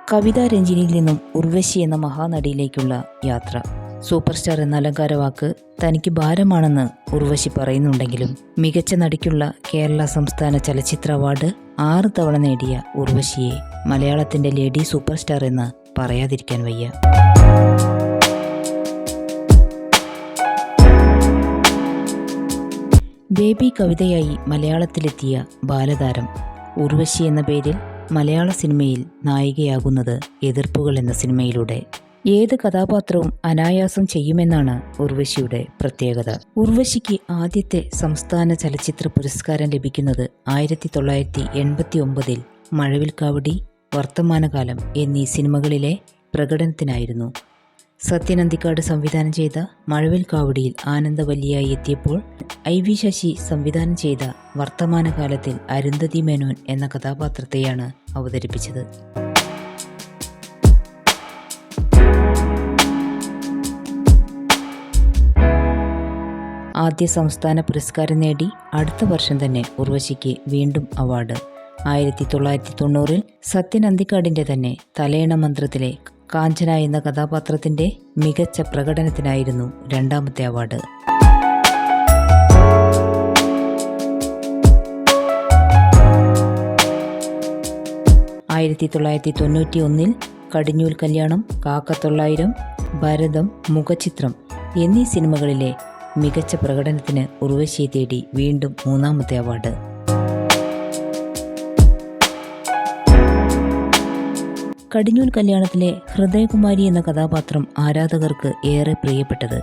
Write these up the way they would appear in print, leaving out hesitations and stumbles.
കവിതാ രഞ്ജിനിയിൽ നിന്നും ഉർവശി എന്ന മഹാനടിയിലേക്കുള്ള യാത്ര. സൂപ്പർ സ്റ്റാർ എന്ന അലങ്കാരവാക്ക് തനിക്ക് ഭാരമാണെന്ന് ഉർവശി പറയുന്നുണ്ടെങ്കിലും മികച്ച നടിക്കുള്ള കേരള സംസ്ഥാന ചലച്ചിത്ര അവാർഡ് 6 തവണ നേടിയ ഉർവശിയെ മലയാളത്തിന്റെ ലേഡി സൂപ്പർ സ്റ്റാർ എന്ന് പറയാതിരിക്കാൻ വയ്യ. ബേബി കവിതയായി മലയാളത്തിലെത്തിയ ബാലതാരം ഉർവശി എന്ന പേരിൽ മലയാള സിനിമയിൽ നായികയാകുന്നത് എതിർപ്പുകൾ എന്ന സിനിമയിലൂടെ. ഏത് കഥാപാത്രവും അനായാസം ചെയ്യുമെന്നാണ് ഉർവശിയുടെ പ്രത്യേകത. ഉർവശിക്ക് ആദ്യത്തെ സംസ്ഥാന ചലച്ചിത്ര പുരസ്കാരം ലഭിക്കുന്നത് 1989 മഴവിൽക്കാവടി, വർത്തമാനകാലം എന്നീ സിനിമകളിലെ പ്രകടനത്തിനായിരുന്നു. സത്യൻ അന്തിക്കാട് സംവിധാനം ചെയ്ത മഴവിൽക്കാവടിയിൽ ആനന്ദവല്ലിയായി എത്തിയപ്പോൾ IV ശശി സംവിധാനം ചെയ്ത വർത്തമാനകാലത്തിൽ അരുന്ധതി മേനോൻ എന്ന കഥാപാത്രത്തെയാണ് അവതരിപ്പിച്ചത്. ആദ്യ സംസ്ഥാന പുരസ്കാരം നേടി അടുത്ത വർഷം തന്നെ ഉർവശിക്ക് വീണ്ടും അവാർഡ്. 1990 സത്യൻ അന്തിക്കാടിന്റെ തന്നെ തലയണ മന്ത്രത്തിലെ കാഞ്ചന എന്ന കഥാപാത്രത്തിന്റെ മികച്ച പ്രകടനത്തിനായിരുന്നു രണ്ടാമത്തെ അവാർഡ്. ആയിരത്തി 1991 കടിഞ്ഞൂൽ കല്യാണം, കാക്ക900, ഭരതം, മുഖചിത്രം എന്നീ സിനിമകളിലെ മികച്ച പ്രകടനത്തിന് ഉർവശിയെ തേടി വീണ്ടും മൂന്നാമത്തെ അവാർഡ്. കടിഞ്ഞൂൽ കല്യാണത്തിലെ ഹൃദയകുമാരി എന്ന കഥാപാത്രം ആരാധകർക്ക് ഏറെ പ്രിയപ്പെട്ടത്.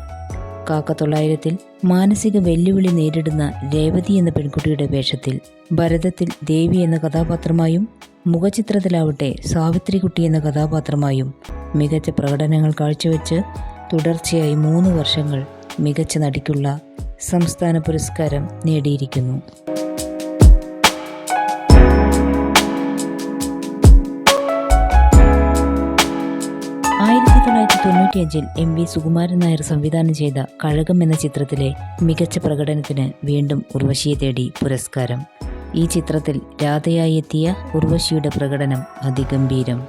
കാക്ക900 മാനസിക വെല്ലുവിളി നേരിടുന്ന രേവതി എന്ന പെൺകുട്ടിയുടെ വേഷത്തിൽ, ഭരതത്തിൽ ദേവി എന്ന കഥാപാത്രമായും, മുഖചിത്രത്തിലാവട്ടെ സാവിത്രികുട്ടി എന്ന കഥാപാത്രമായും മികച്ച പ്രകടനങ്ങൾ കാഴ്ചവെച്ച് തുടർച്ചയായി 3 വർഷങ്ങൾ മികച്ച നടിക്കുള്ള സംസ്ഥാന പുരസ്കാരം നേടിയിരിക്കുന്നു. 1995 MV സുകുമാരൻ നായർ സംവിധാനം ചെയ്ത കഴകം എന്ന ചിത്രത്തിലെ മികച്ച പ്രകടനത്തിന് വീണ്ടും ഉർവശിയെ തേടി പുരസ്കാരം. ഈ ചിത്രത്തിൽ രാധയായി എത്തിയ ഉർവശിയുടെ പ്രകടനം അതിഗംഭീരം.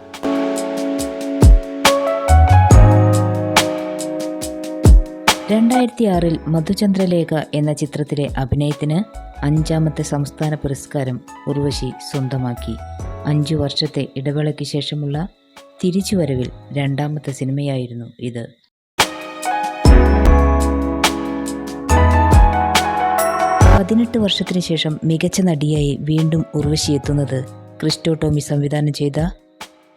മധുചന്ദ്രലേഖ എന്ന ചിത്രത്തിലെ അഭിനയത്തിന് 5ാമത്തെ സംസ്ഥാന പുരസ്കാരം ഉർവശി സ്വന്തമാക്കി. 5 വർഷത്തെ ഇടവേളയ്ക്ക് ശേഷമുള്ള തിരിച്ചുവരവിൽ 2ാമത്തെ സിനിമയായിരുന്നു ഇത്. പതിനെട്ട് വർഷത്തിനു ശേഷം മികച്ച നടിയായി വീണ്ടും ഉർവശി എത്തുന്നത് ക്രിസ്റ്റോ ടോമി സംവിധാനം ചെയ്ത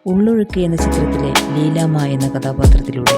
ഉള്ളൊഴുക്ക് എന്ന ചിത്രത്തിലെ ലീലാമ്മ എന്ന കഥാപാത്രത്തിലൂടെ.